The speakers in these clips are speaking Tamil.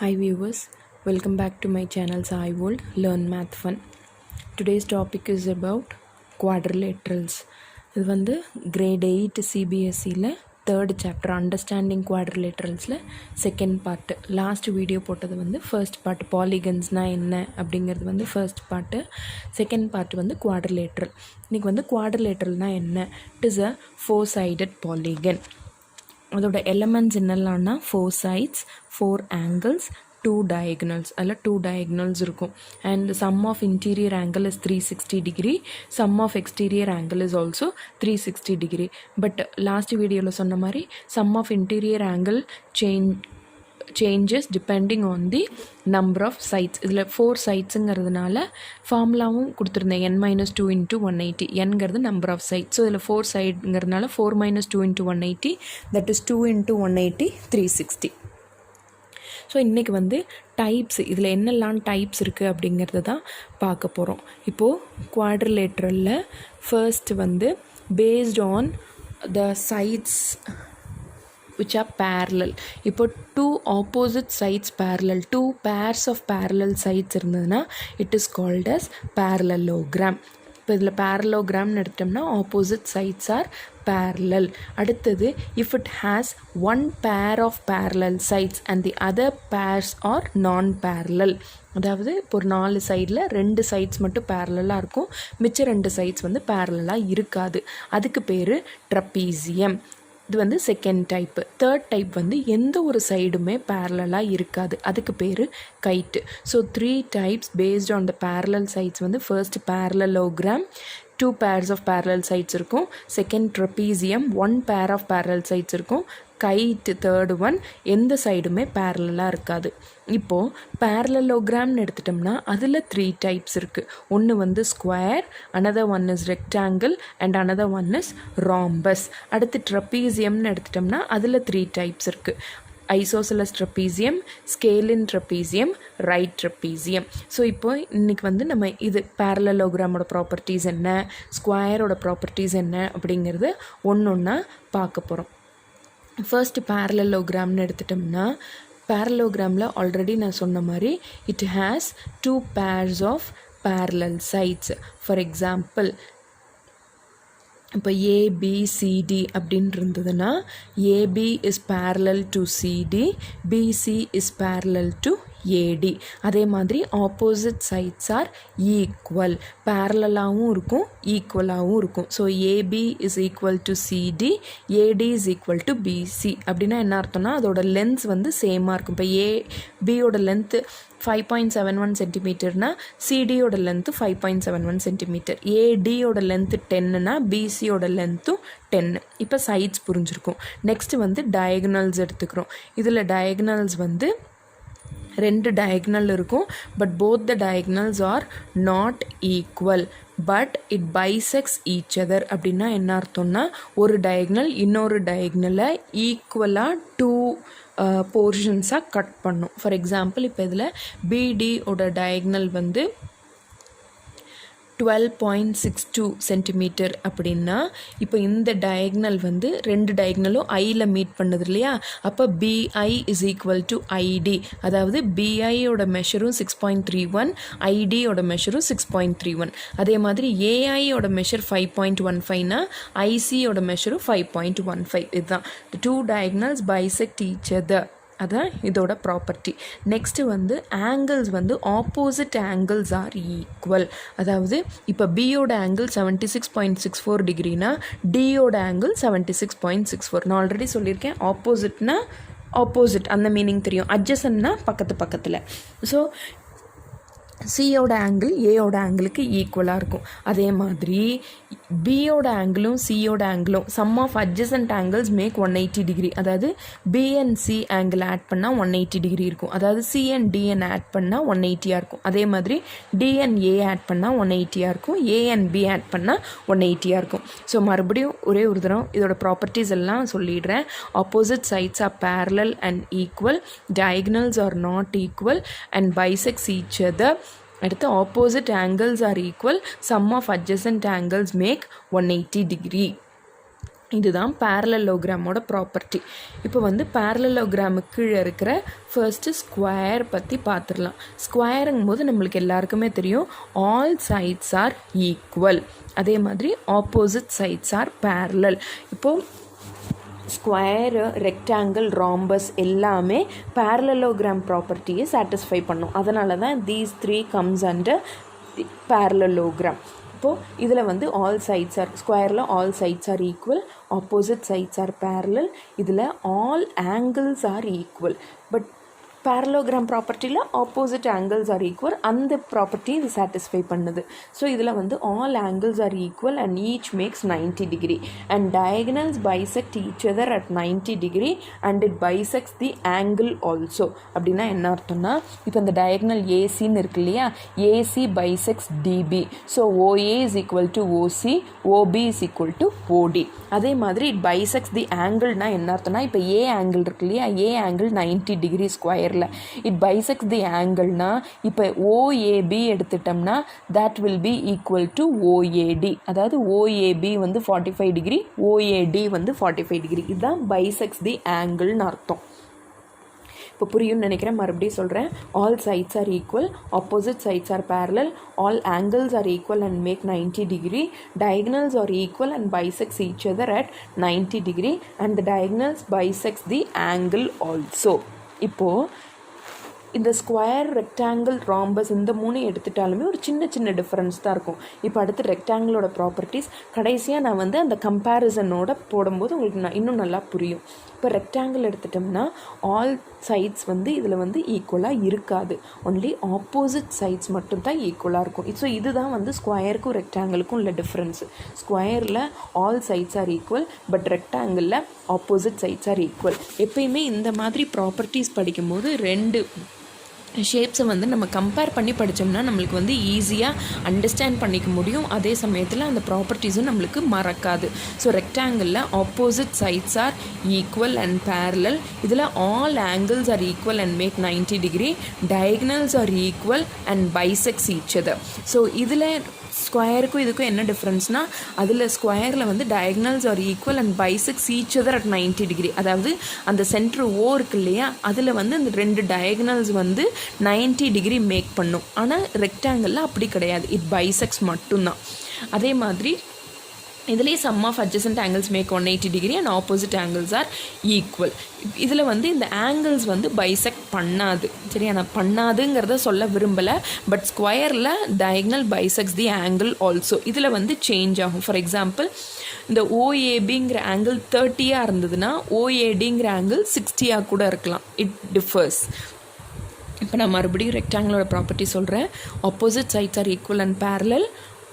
Hi viewers, welcome back to my channel I World Learn Math Fun. Today's topic is about quadrilaterals. இது வந்து grade 8 CBSE third chapter understanding quadrilaterals second part. Last video போட்டது வந்து first part polygonsனா என்ன அப்படிங்கிறது வந்து first part. Second part வந்து quadrilateral. இன்னைக்கு வந்து quadrilateralனா என்ன? It is a four-sided polygon. அதோட எலமெண்ட்ஸ் என்னெல்லாம்னா 4 sides, 4 angles, 2 diagonals. அதில் 2 diagonals இருக்கும். And the sum of interior angle is 360 degree. Sum of exterior angle is also 360 degree. But last வீடியோவில் சொன்ன மாதிரி sum of interior angle changes depending on the number of sides. இதில் 4 sidesங்கிறதுனால ஃபார்முலாவும் கொடுத்துருந்தேன் n-2 into 180. nங்கிறது number of sides. So இதில் 4 sideங்கிறதுனால 4 minus 2 into 180, that is 2 into 180, 360. So இன்றைக்கி வந்து டைப்ஸ், இதில் என்னெல்லாம் டைப்ஸ் இருக்குது அப்படிங்கிறது தான் பார்க்க போகிறோம். இப்போது குவாட்ரிலேட்ரலில் ஃபர்ஸ்ட் வந்து based on the sides which are parallel. இப்போ 2 opposite sides parallel, 2 pairs of parallel sides இருந்ததுன்னா it is called as parallelogram. இப்போ இதில் parallelogram எடுத்தோம்னா opposite sides are parallel. அடுத்தது if it has one pair of parallel sides and the other pairs are non-parallel. அதாவது இப்போ ஒரு 4 சைடில் 2 சைட்ஸ் மட்டும் பேரலாக இருக்கும், மிச்ச 2 சைட்ஸ் வந்து பேரலாக இருக்காது. அதுக்கு பேர் ட்ரப்பீசியம். இது வந்து செகண்ட் டைப்பு. தேர்ட் டைப் வந்து எந்த ஒரு சைடுமே பேரலாக இருக்காது, அதுக்கு பேர் kite. So 3 types based on the parallel sides வந்து first parallelogram, 2 pairs of parallel sides இருக்கும். Second trapezium, 1 pair of parallel sides இருக்கும். கைட்டு தேர்டு ஒன், எந்த சைடுமே பேரலாக இருக்காது. இப்போது பேரலலோகிராம்னு எடுத்துட்டோம்னா அதில் 3 டைப்ஸ் இருக்குது. ஒன்று வந்து square, another one is rectangle and another one is rhombus. அடுத்து ட்ரப்பீசியம்னு எடுத்துட்டோம்னா அதில் 3 டைப்ஸ் இருக்குது. Isosceles trapezium, scalene trapezium, right trapezium. So இப்போ இன்றைக்கி வந்து நம்ம இது பேரலலோகிராமோட ப்ராப்பர்ட்டிஸ் என்ன, ஸ்கொயரோட ப்ராப்பர்ட்டிஸ் என்ன அப்படிங்கிறது ஒன்று ஒன்றா பார்க்க போகிறோம். ஃபர்ஸ்ட் பேரலலோகிராம்னு எடுத்துட்டோம்னா பேரலோகிராமில் ஆல்ரெடி நான் சொன்ன மாதிரி it has 2 pairs of parallel sides. For example இப்போ ஏபிசிடி அப்படின்னு இருந்ததுன்னா AB is parallel to CD, BC is parallel to AD. அதே மாதிரி ஆப்போசிட் சைட்ஸ் ஆர் ஈக்குவல், பேரலாகவும் இருக்கும் ஈக்குவலாகவும் இருக்கும். So AB is equal to CD, AD is equal to BC. அப்படின்னா என்ன அர்த்தம்னா அதோட லென்த் வந்து சேமாக இருக்கும். இப்போ ஏபியோட லென்த்து 5.71 சென்டிமீட்டர்னா சிடியோட லென்த்து 5.71 சென்டிமீட்டர், ஏடியோட லென்த்து 10னா பிசியோட லென்த்தும் 10. இப்போ சைட்ஸ் புரிஞ்சிருக்கும். நெக்ஸ்ட்டு வந்து டயகனல்ஸ் எடுத்துக்கிறோம். இதில் டயகனல்ஸ் வந்து 2 டயகனல் இருக்கும். But both the diagonals are not equal but it bisects each other. அப்படின்னா என்ன அர்த்தம்னா ஒரு டயகனல் இன்னொரு டயகனலை ஈக்குவலாக 2 போர்ஷன்ஸாக கட் பண்ணும். ஃபார் எக்ஸாம்பிள் இப்போ இதில் பிடியோட டயகனல் வந்து 12.62 சென்டிமீட்டர் அப்படின்னா இப்போ இந்த டயகனல் வந்து 2 டயகனலும் ஐயில் மீட் பண்ணுது இல்லையா, அப்போ PI is equal to IT. அதாவது பிஐயோட மெஷரும் 6.31, ஐடியோட மெஷரும் 6.31. அதே மாதிரி ஏஐயோட மெஷர் 5.15னா ஐசியோட மெஷரும் 5.15. இதுதான் 2 diagonals bisect each other. அதான் இதோட ப்ராப்பர்ட்டி. நெக்ஸ்ட்டு வந்து ஆங்கிள்ஸ் வந்து ஆப்போசிட் ஆங்கிள்ஸ் ஆர் ஈக்குவல். அதாவது இப்போ பியோட ஆங்கிள் 76.64 டிகிரினா டியோட ஆங்கிள் 76.64. நான் ஆல்ரெடி சொல்லியிருக்கேன் ஆப்போசிட்னா ஆப்போசிட் அந்த மீனிங் தெரியும், அட்ஜசன்ட்னா பக்கத்து பக்கத்தில். ஸோ சியோட ஆங்கிள் ஏயோட ஆங்கிளுக்கு ஈக்குவலாக இருக்கும். அதே மாதிரி பியோட ஆங்கிளும் சியோட ஆங்கிளும் sum of adjacent angles make 180 degree. அதாவது B and C angle add பண்ணால் 180 டிகிரி இருக்கும். அதாவது சி அண்ட் டிஎன் ஆட் பண்ணால் 180 இருக்கும். அதே மாதிரி டி அண்ட் ஏ ஆட் பண்ணால் 180 இருக்கும், ஏ அண்ட் பி ஆட் பண்ணால் 180 இருக்கும். ஸோ மறுபடியும் ஒரே ஒரு தரம் இதோட ப்ராப்பர்ட்டிஸ் எல்லாம் சொல்லிடுறேன். Opposite sides are parallel and equal, diagonals are not equal and bisects each other. அடுத்து opposite angles are equal, sum of adjacent angles make 180 degree. இதுதான் parallelogram-ஓட ப்ராப்பர்ட்டி. இப்போ வந்து parallelogram-க்கு கீழே இருக்கிற ஃபர்ஸ்ட்டு ஸ்கொயர் பற்றி பார்த்துடலாம். ஸ்கொயருங்கும் போது நம்மளுக்கு எல்லாருக்குமே தெரியும் ஆல் சைட்ஸ் ஆர் ஈக்குவல், அதே மாதிரி ஆப்போசிட் சைட்ஸ் ஆர் parallel. இப்போது ஸ்கொயரு, ரெக்டாங்கிள், ராம்பஸ் எல்லாமே parallelogram ப்ராப்பர்ட்டியை சாட்டிஸ்ஃபை பண்ணும். அதனால தான் these 3 comes under the parallelogram. இப்போது இதில் வந்து ஆல் சைட்ஸ் ஆர் ஸ்கொயரில் all sides are equal, opposite sides are parallel, இதில் all angles are equal. But parallelogram ப்ராப்பர்ட்டியில் ஆப்போசிட் ஆங்கிள்ஸ் ஆர் ஈக்குவல், அந்த ப்ராப்பர்ட்டி இது சாட்டிஸ்ஃபை பண்ணுது. ஸோ இதில் வந்து all angles are equal and each makes 90 degree and diagonals bisect each other at 90 degree and it bisects the angle also. அப்படின்னா என்ன அர்த்தம்னா, இப்போ இந்த டயகனல் ஏசின்னு இருக்கு இல்லையா, AC bisects DP. So OA is equal to OC, OB is equal to OD. அதே மாதிரி இட் பைசெக்ட்ஸ் தி ஆங்கிள்னா என்ன அர்த்தம்னா, இப்போ ஏ ஆங்கிள் இருக்கு இல்லையா, ஏ angle 90 degree square. It bisects the angle na, இப்போ OAB எடுத்துட்டோம்னா that will be equal to OAD. அதாவது OAB வந்து 45 டிகிரி, OAD வந்து 45 டிகிரி. இதுதான் bisects the angle ன்னு அர்த்தம். இப்போ புரியும்னு நினைக்கிறேன், மறுபடியும் சொல்கிறேன். All sides are equal, opposite sides are parallel, all angles are equal and make 90 degree, diagonals are equal and bisects each other at 90 degree and the diagonals bisects the angle also. இப்போது இந்த ஸ்கொயர், ரெக்டாங்கிள், ராம்பஸ் இந்த 3 எடுத்துட்டாலுமே ஒரு சின்ன சின்ன டிஃப்ரென்ஸ் தான் இருக்கும். இப்போ அடுத்து ரெக்டாங்கிளோட ப்ராப்பர்ட்டிஸ் கடைசியாக நான் வந்து அந்த கம்பேரிசனோட போடும்போது உங்களுக்கு இன்னும் நல்லா புரியும். இப்போ ரெக்டாங்கிள் எடுத்துட்டோம்னா ஆல் சைட்ஸ் வந்து இதில் வந்து ஈக்குவலாக இருக்காது, ஒன்லி ஆப்போசிட் சைட்ஸ் மட்டும்தான் ஈக்குவலாக இருக்கும். ஸோ இதுதான் வந்து ஸ்கொயருக்கும் ரெக்டாங்கிளுக்கும் உள்ள டிஃப்ரென்ஸு. ஸ்கொயரில் all sides are equal, but ரெக்டாங்கிளில் ஆப்போசிட் சைட்ஸ் ஆர் ஈக்குவல். எப்பயுமே இந்த மாதிரி ப்ராப்பர்ட்டிஸ் படிக்கும்போது 2 ஷேப்ஸை வந்து நம்ம கம்பேர் பண்ணி படித்தோம்னா நம்மளுக்கு வந்து ஈஸியாக அண்டர்ஸ்டாண்ட் பண்ணிக்க முடியும். அதே சமயத்தில் அந்த ப்ராப்பர்ட்டிஸும் நம்மளுக்கு மறக்காது. ஸோ ரெக்டாங்கிளில் opposite sides are equal and parallel, இதில் all angles are equal and make 90 degree, diagonals are equal and bisects each other. So இதில் ஸ்கொயருக்கும் இதுக்கும் என்ன டிஃப்ரென்ஸ்னால், அதில் ஸ்கொயரில் வந்து diagonals are equal and bisects each other at 90 degree. அதாவது அந்த சென்ட்ரு ஓ இருக்கு இல்லையா, அதில் வந்து அந்த 2 டயகனல்ஸ் வந்து 90 டிகிரி மேக் பண்ணும். ஆனால் ரெக்டாங்கிளில் அப்படி கிடையாது, இட் பைசெக்ட்ஸ் மட்டும்தான். அதே மாதிரி இதுலேயே sum of adjacent angles make 180 degree and opposite angles are equal. இதில் வந்து இந்த ஆங்கிள்ஸ் வந்து பைசெக்ட் பண்ணாது, சரியா? நான் பண்ணாதுங்கிறத சொல்ல விரும்பலை, பட் ஸ்கொயரில் diagonal bisects the angle also. இதில் வந்து சேஞ்ச் ஆகும். ஃபார் எக்ஸாம்பிள், இந்த ஓஏபிங்கிற ஆங்கிள் 30 இருந்ததுன்னா ஓஏடிங்கிற ஆங்கிள் 60 கூட இருக்கலாம். It differs. இப்போ நான் மறுபடியும் ரெக்டாங்கிளோட ப்ராப்பர்ட்டி சொல்கிறேன். Opposite sides are equal and parallel,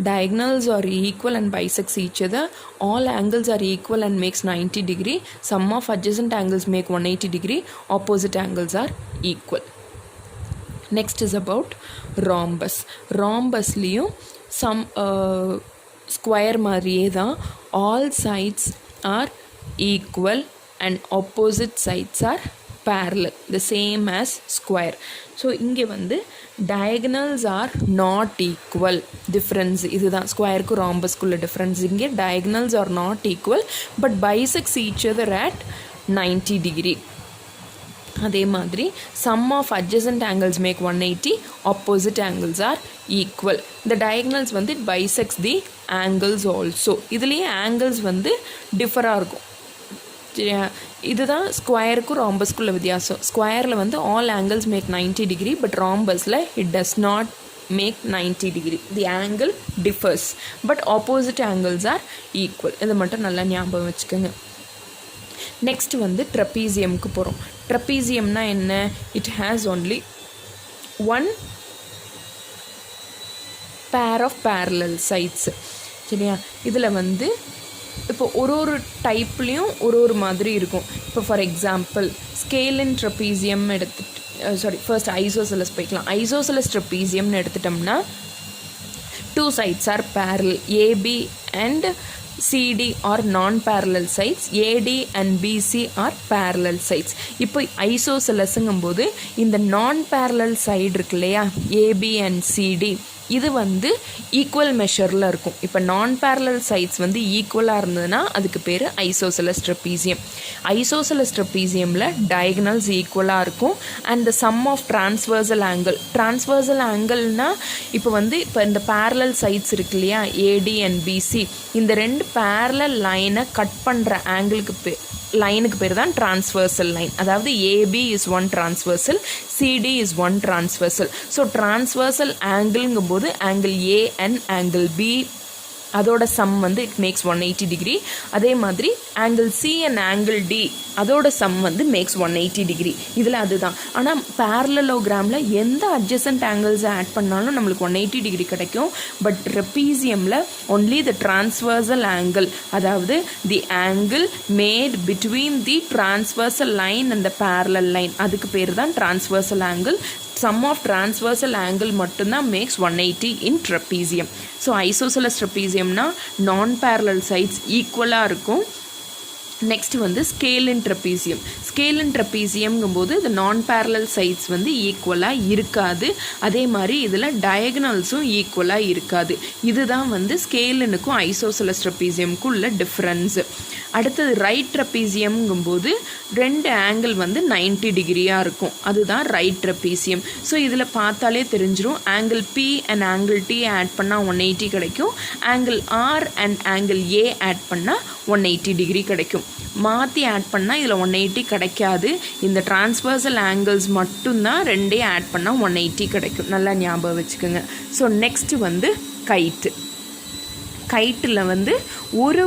diagonals are equal and bisects each other, all angles are equal and makes 90 degree, sum of adjacent angles make 180 degree, opposite angles are equal. Next is about rhombus. rhombusலையும் some square மாதிரியே தான், all sides are equal and opposite sides are parallel, the same as square. So இங்கே வந்து diagonals are not equal. Difference இதுதான் ஸ்கொயருக்கும் ராம்பஸ்க்குள்ள டிஃப்ரென்ஸ். இங்கே diagonals are not equal but bisects each other at 90 degree. அதே மாதிரி sum of adjacent angles make 180, opposite angles are equal. இந்த diagonals வந்து it bisects the angles also. இதுலேயே angles வந்து டிஃபராக இருக்கும், சரியா? இதுதான் ஸ்கொயருக்கும் ராம்பஸ்க்குள்ள வித்தியாசம். ஸ்கொயரில் வந்து all angles make 90 degree, but ராம்பஸில் it does not make 90 degree. The angle differs but opposite angles are equal. இதை மட்டும் நல்லா ஞாபகம் வச்சுக்கோங்க. நெக்ஸ்ட் வந்து ட்ரப்பீசியம்க்கு போகிறோம். ட்ரப்பீசியம்னா என்ன? It has only 1 pair of parallel sides, சரியா? இதில் வந்து இப்போ ஒரு டைப்லேயும் ஒரு மாதிரி இருக்கும். இப்போ ஃபார் எக்ஸாம்பிள் ஸ்கேலின் ட்ரப்பீசியம் எடுத்துட்டு ஃபர்ஸ்ட் ஐசோசெலஸ் போய்க்கலாம். ஐசோசெலஸ் ட்ரப்பீசியம்னு எடுத்துட்டோம்னா 2 sides are parallel, AB and CD are non-parallel sides, AD and BC are parallel sides. இப்போ ஐசோசெலஸுங்கும் போது இந்த non-parallel சைடு இருக்கு இல்லையா, AB and CD, இது வந்து ஈக்குவல் மெஷரில் இருக்கும். இப்போ நான் பேரலல் சைட்ஸ் வந்து ஈக்குவலாக இருந்ததுன்னா அதுக்கு பேர் ஐசோசெலஸ் ட்ரெபீசியம். ஐசோசெலஸ் ட்ரெபீசியமில் டயகனல்ஸ் ஈக்குவலாக இருக்கும். And the sum of transversal angle. Transversal ஆங்கிள்னால் இப்போ இந்த பேரலல் சைட்ஸ் இருக்கு இல்லையா, ஏடி அண்ட் பிசி, இந்த ரெண்டு பேரலல் லைனை கட் பண்ணுற ஆங்கிளுக்கு லைனுக்கு பேர் தான் டிரான்ஸ்வர்சல் லைன். அதாவது AB is one transversal, CD is one transversal. So transversal ஆங்கிள்ங்கும் போது angle A and angle B அதோட சம் வந்து இட் மேக்ஸ் 180 டிகிரி. அதே மாதிரி angle C and angle D அதோட சம் வந்து மேக்ஸ் 180 டிகிரி. இதில் அதுதான். ஆனால் பேரலலோகிராமில் எந்த அட்ஜசன்ட் ஆங்கிள்ஸை ஆட் பண்ணாலும் நம்மளுக்கு 180 டிகிரி கிடைக்கும். பட் ட்ரெபீசியமில் ஒன்லி த டிரான்ஸ்வர்சல் ஆங்கிள், அதாவது the angle made between the transversal line and the parallel line, அதுக்கு பேர் தான் transversal angle. Sum of transversal angle மட்டும்தான் makes 180 in trapezium. So isosceles ட்ரெபீசியம்னா நான் பேரலல் சைட்ஸ் ஈக்குவலாக இருக்கும். நெக்ஸ்ட் வந்து scalene trapezium. Scalene ட்ரெபீசியம்ங்கும்போது இந்த நான் பேரலல் சைட்ஸ் வந்து ஈக்குவலாக இருக்காது. அதே மாதிரி இதில் டயகனல்ஸும் ஈக்குவலாக இருக்காது. இதுதான் வந்து ஸ்கேலினுக்கும் ஐசோசெலஸ் ட்ரெபீசியமுக்கும் உள்ள டிஃப்ரென்ஸு. அடுத்தது ரைட் ட்ரெபீசியம்ங்கும்போது ரெண்டு ஆங்கிள் வந்து 90 டிகிரியாக இருக்கும். அதுதான் ரைட் ட்ரெபீசியம். ஸோ இதில் பார்த்தாலே தெரிஞ்சிடும். Angle B and angle D add பண்ணால் 180 கிடைக்கும். Angle R and angle A add பண்ணால் 180 டிகிரி கிடைக்கும். மாற்றி ஆட் பண்ணால் இதில் 180 கிடைக்காது. இந்த டிரான்ஸ்வர்சல் ஆங்கிள்ஸ் மட்டும்தான் ரெண்டே ஆட் பண்ணால் 180 கிடைக்கும். நல்லா ஞாபகம் வச்சுக்கோங்க. ஸோ நெக்ஸ்ட்டு வந்து கைட்டு. கைட்டில் வந்து ஒரு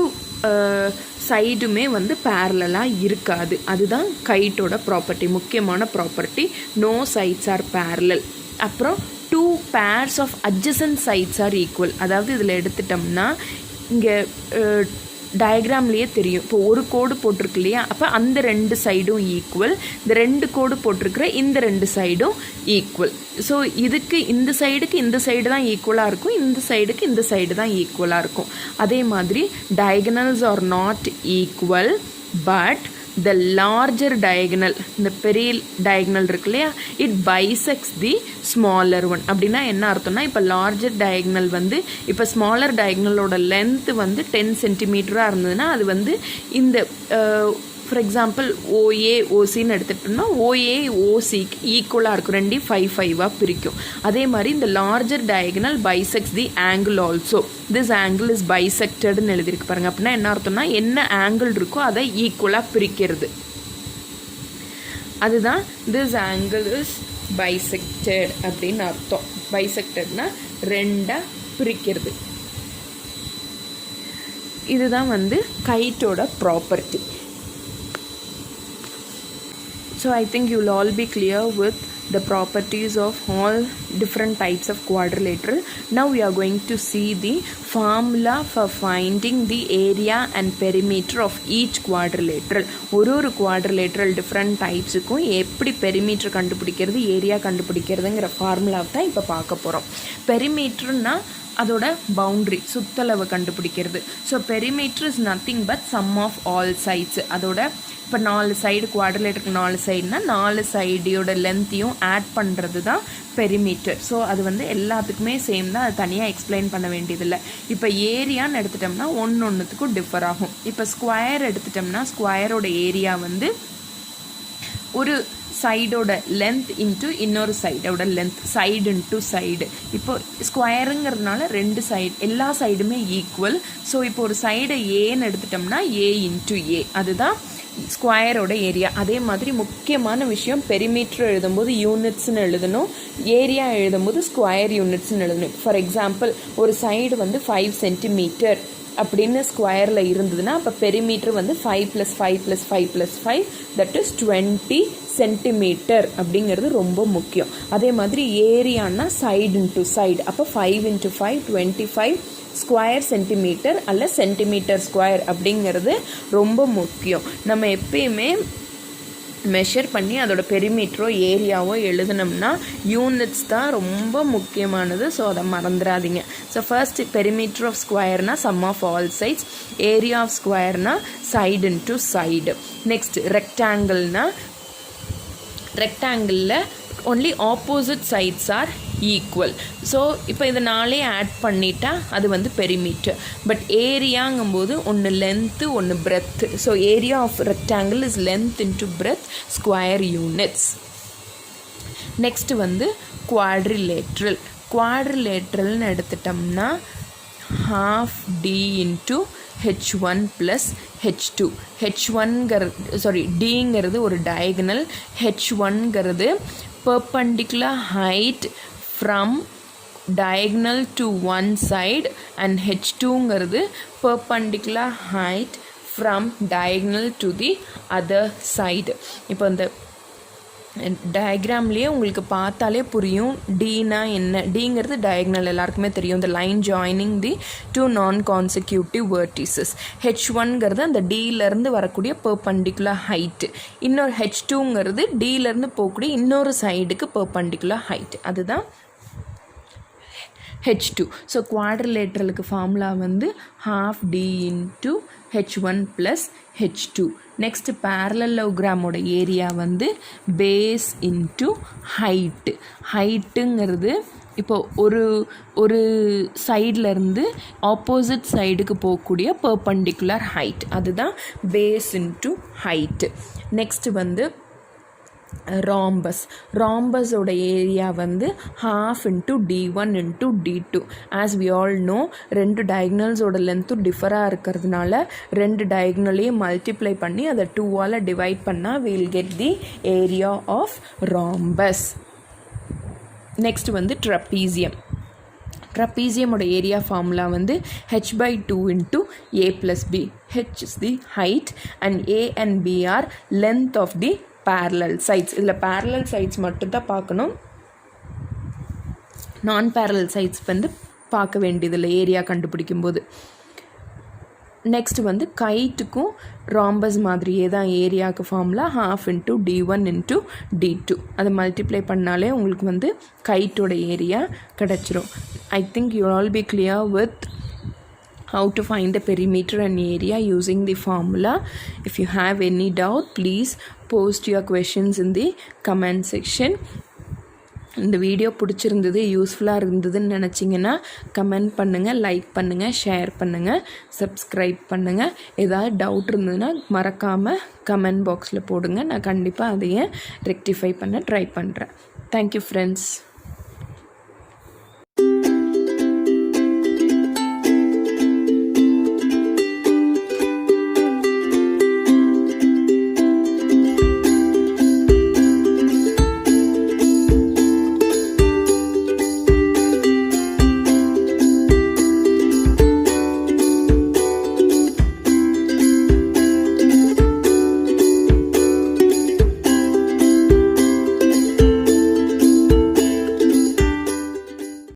சைடுமே வந்து பேரலாக இருக்காது. அதுதான் கைட்டோட ப்ராப்பர்ட்டி, முக்கியமான property. No sides are parallel. அப்புறம் 2 pairs of adjacent sides are equal. அதாவது இதில் எடுத்துட்டோம்னா இங்கே டயக்ராம்லேயே தெரியும். இப்போ ஒரு கோடு போட்டிருக்கு இல்லையா, அப்போ அந்த ரெண்டு சைடும் ஈக்குவல். இந்த ரெண்டு கோடு போட்டிருக்கிற இந்த ரெண்டு சைடும் ஈக்குவல். ஸோ இதுக்கு இந்த சைடுக்கு இந்த சைடு தான் ஈக்குவலாக இருக்கும், இந்த சைடுக்கு இந்த சைடு தான் ஈக்குவலாக இருக்கும். அதே மாதிரி diagonals are not equal, but the larger diagonal, இந்த பெரிய diagonal இருக்கு இல்லையா, it bisects the smaller one. அப்படின்னா என்ன அர்த்தம்னா, இப்போ larger diagonal வந்து இப்போ smaller diagonalோட length வந்து 10 சென்டிமீட்டராக இருந்ததுன்னா அது வந்து இந்த ஃபார் எக்ஸாம்பிள் ஓஏ ஓசின்னு எடுத்துட்டோம்னா ஓஏ ஓசிக்கு ஈக்குவலாக இருக்கும். ரெண்டையும் 5 5ஆக பிரிக்கும். அதே மாதிரி இந்த larger diagonal bisects the angle also. This angle is பைசெக்டட்னு எழுதியிருக்கு பாருங்க. அப்படின்னா என்ன அர்த்தம்னா, என்ன ஆங்கிள் இருக்கோ அதை ஈக்குவலாக பிரிக்கிறது. அதுதான் திஸ் ஆங்கிள் இஸ் பைசெக்டட் அப்படின்னு அர்த்தம். பைசெக்டட்னா ரெண்டாக பிரிக்கிறது. இதுதான் வந்து கைட்டோட property. So I think you will all be clear with the properties of all different types of quadrilateral. Now we are going to see the formula for finding the area and perimeter of each quadrilateral. ஒரு quadrilateral different typesக்கும் எப்படி perimeter கண்டுபிடிக்கிறது, ஏரியா கண்டுபிடிக்கிறதுங்கிற ஃபார்முலாவை தான் இப்போ பார்க்க போகிறோம். பெரிமீட்டர்னா அதோட பவுண்ட்ரி, சுத்தளவு கண்டுபிடிக்கிறது. So perimeter is nothing but sum of all sides. அதோட இப்போ 4 சைடு குவாட்ரிலேட்டருக்கு 4 சைடுனா 4 சைடியோட லென்த்தையும் ஆட் பண்ணுறது தான் பெரிமீட்டர். ஸோ அது வந்து எல்லாத்துக்குமே சேம் தான், அது தனியாக எக்ஸ்பிளைன் பண்ண வேண்டியதில்லை. இப்போ ஏரியான்னு எடுத்துட்டோம்னா ஒன்றுத்துக்கும் டிஃபர் ஆகும். இப்போ ஸ்கொயர் எடுத்துட்டோம்னா ஸ்கொயரோட ஏரியா வந்து ஒரு சைடோட லென்த் இன்ட்டு இன்னொரு சைடோட லென்த், சைடு இன்ட்டு சைடு. இப்போ ஸ்கொயருங்கிறதுனால ரெண்டு சைடு, எல்லா சைடுமே ஈக்குவல். ஸோ இப்போ ஒரு சைடை ஏன்னு எடுத்துட்டோம்னா ஏ இன்ட்டு ஏ, அதுதான் ஸ்கொயரோட ஏரியா. அதே மாதிரி முக்கியமான விஷயம், பெரிமீட்டர் எழுதும்போது யூனிட்ஸ்னு எழுதணும், ஏரியா எழுதும்போது ஸ்கொயர் யூனிட்ஸ்னு எழுதணும். ஃபார் எக்ஸாம்பிள் ஒரு சைடு வந்து 5 சென்டிமீட்டர் அப்படின்னு ஸ்கொயரில் இருந்ததுன்னா அப்போ பெரிமீட்டர் வந்து 5 + 5 + 5 + 5 தட் இஸ் 20 சென்டிமீட்டர் அப்படிங்கிறது ரொம்ப முக்கியம். அதே மாதிரி ஏரியானா சைடு இன்ட்டு சைடு, அப்போ 5 × 5 25 ஸ்கொயர் சென்டிமீட்டர் அல்ல சென்டிமீட்டர் ஸ்கொயர் அப்படிங்கிறது ரொம்ப முக்கியம். நம்ம எப்பயுமே மெஷர் பண்ணி அதோட பெரிமீட்டரோ ஏரியாவோ எழுதணும்னா யூனிட்ஸ் தான் ரொம்ப முக்கியமானது. ஸோ அதை மறந்துடாதீங்க. ஸோ ஃபர்ஸ்ட் பெரிமீட்டர் ஆஃப் ஸ்கொயர்னா sum of all sides, area of ஸ்கொயர்னா சைடு இன்ட்டு சைடு. நெக்ஸ்ட் ரெக்டாங்கிள்னா ரெக்டாங்கிளில் only opposite sides are equal. So இப்போ இதை நாளே ஆட் பண்ணிட்டா அது வந்து பெரிமீட்டர். பட் ஏரியாங்கும்போது ஒன்று லென்த்து ஒன்று breadth. So area of rectangle is length into breadth square units. Next வந்து குவாட்ரிலேட்ரல். குவாட்ரிலேட்ரல்னு எடுத்துட்டோம்னா half d into h1 plus h2. Dங்கிறது ஒரு diagonal, h1ங்கிறது perpendicular height from diagonal to one side and h2ங்கிறது perpendicular height from diagonal to the other side. இப்போ இந்த டயக்ராம்லேயே உங்களுக்கு பார்த்தாலே புரியும் டீனா என்ன. டீங்கிறது டயக்னல் எல்லாருக்குமே தெரியும், இந்த லைன் ஜாயினிங் தி டூ நான் கான்சிக்யூட்டிவ் வெர்டிசஸ். h1ங்கிறது அந்த டீலேருந்து வரக்கூடிய பெர்பெண்டிகுலர் ஹைட்டு. இன்னொரு h2ங்கிறது டீலேருந்து போகக்கூடிய இன்னொரு சைடுக்கு பெர்பெண்டிகுலர் ஹைட். அதுதான் h2. ஸோ குவாட்ரிலேட்ரலுக்கு ஃபார்முலா வந்து half d into h1 plus h2. Next parallelogram area வந்து பேஸ் இன்ட்டு ஹைட்டு. ஹைட்டுங்கிறது இப்போ ஒரு சைட்லேருந்து ஆப்போசிட் சைடுக்கு போகக்கூடிய பெர்பெண்டிகுலர் ஹைட், அதுதான் பேஸ் இன்ட்டு ஹைட்டு. நெக்ஸ்ட்டு வந்து ராம்பஸோட ஏரியா வந்து half into d1 into d2. as we all know ரெண்டு டயக்னல்ஸோட லென்த்தும் டிஃபராக இருக்கிறதுனால ரெண்டு டயக்னலையும் மல்டிப்ளை பண்ணி அதை 2ஆல் டிவைட் பண்ணால் we will get the area of rhombus. Next வந்து ட்ரப்பீசியமோட ஏரியா ஃபார்முலா வந்து h/2 into a plus b. h is the height and a and b are length of the parallel sides. இதில் parallel sides மட்டும்தான் பார்க்கணும், நான் parallel sides வந்து பார்க்க வேண்டியதில்லை ஏரியா கண்டுபிடிக்கும் போது. நெக்ஸ்ட் வந்து கைட்டுக்கும் ராம்பஸ் மாதிரியே தான் ஏரியாவுக்கு formula half into d1 into d2. அதை மல்டிப்ளை பண்ணாலே உங்களுக்கு வந்து கைட்டோட ஏரியா கிடச்சிரும். I think you all be clear with how to find the perimeter and area using the formula. If you have any doubt, please post your questions in the comment section. இந்த வீடியோ பிடிச்சிருந்தது, யூஸ்ஃபுல்லாக இருந்ததுன்னு நினச்சிங்கன்னா கமெண்ட் பண்ணுங்கள், லைக் பண்ணுங்கள், ஷேர் பண்ணுங்கள், சப்ஸ்கிரைப் பண்ணுங்கள். ஏதாவது டவுட் இருந்ததுன்னா மறக்காமல் கமெண்ட் பாக்ஸில் போடுங்க. நான் கண்டிப்பாக அதையே ரெக்டிஃபை பண்ண ட்ரை பண்ணுறேன். Thank you friends.